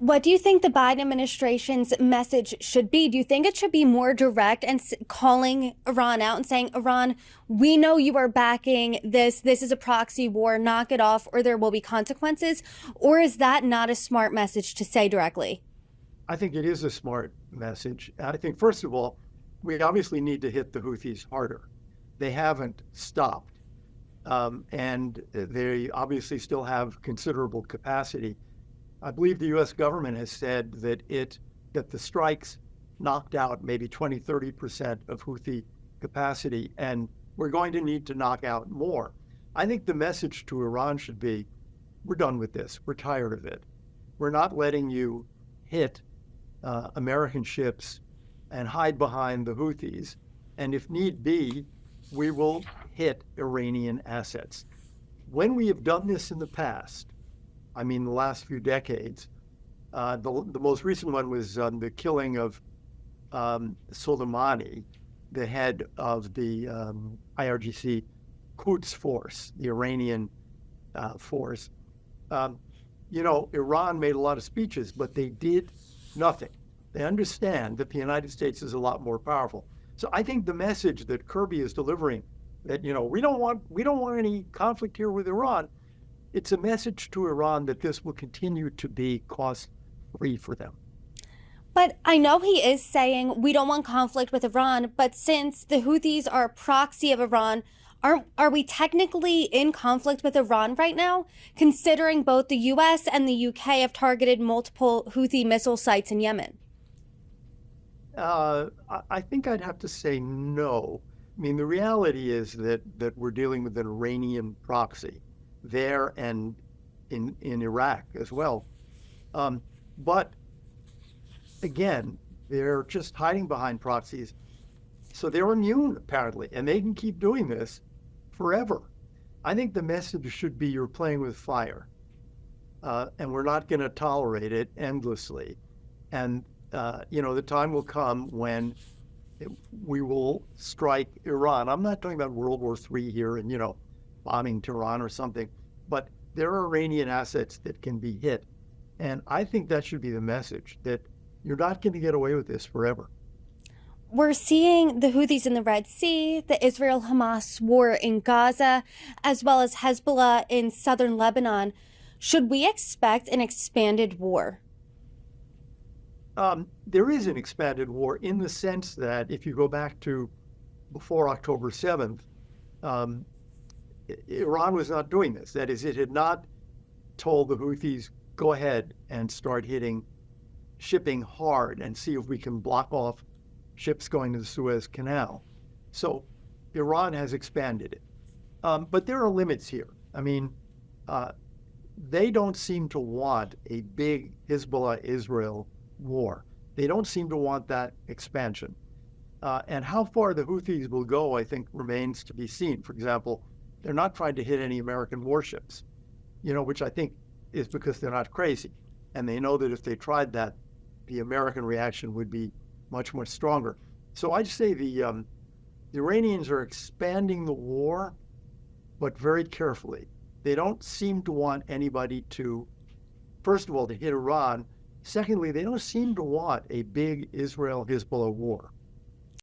What do you think the Biden administration's message should be? Do you think it should be more direct and calling Iran out and saying, Iran, we know you are backing this. This is a proxy war. Knock it off or there will be consequences. Or is that not a smart message to say directly? I think it is a smart message. I think, first of all, we obviously need to hit the Houthis harder. They haven't stopped. And they obviously still have considerable capacity. I believe the U.S. government has said that the strikes knocked out maybe 20-30% of Houthi capacity, and we're going to need to knock out more. I think the message to Iran should be, we're done with this. We're tired of it. We're not letting you hit American ships and hide behind the Houthis. And if need be, we will hit Iranian assets. When we have done this in the past, I mean, the last few decades. The most recent one was the killing of Soleimani, the head of the IRGC Quds force, the Iranian force. Iran made a lot of speeches, but they did nothing. They understand that the United States is a lot more powerful. So I think the message that Kirby is delivering, that we don't want any conflict here with Iran. It's a message to Iran that this will continue to be cost-free for them. But I know he is saying we don't want conflict with Iran, but since the Houthis are a proxy of Iran, are we technically in conflict with Iran right now, considering both the U.S. and the U.K. have targeted multiple Houthi missile sites in Yemen? I think I'd have to say no. I mean, the reality is that we're dealing with an Iranian proxy there and in Iraq as well. But again, they're just hiding behind proxies. So they're immune, apparently, and they can keep doing this forever. I think the message should be you're playing with fire, and we're not going to tolerate it endlessly. And, the time will come when we will strike Iran. I'm not talking about World War III here and, bombing Tehran or something, but there are Iranian assets that can be hit. And I think that should be the message, that you're not going to get away with this forever. We're seeing the Houthis in the Red Sea, the Israel-Hamas war in Gaza, as well as Hezbollah in southern Lebanon. Should we expect an expanded war? There is an expanded war in the sense that if you go back to before October 7th, Iran was not doing this. That is, it had not told the Houthis, go ahead and start hitting shipping hard and see if we can block off ships going to the Suez Canal. So Iran has expanded it. But there are limits here. I mean, they don't seem to want a big Hezbollah-Israel war. They don't seem to want that expansion. And how far the Houthis will go, I think, remains to be seen. For example, they're not trying to hit any American warships, which I think is because they're not crazy. And they know that if they tried that, the American reaction would be much, much stronger. So I'd say the Iranians are expanding the war, but very carefully. They don't seem to want anybody to, first of all, to hit Iran. Secondly, they don't seem to want a big Israel-Hezbollah war.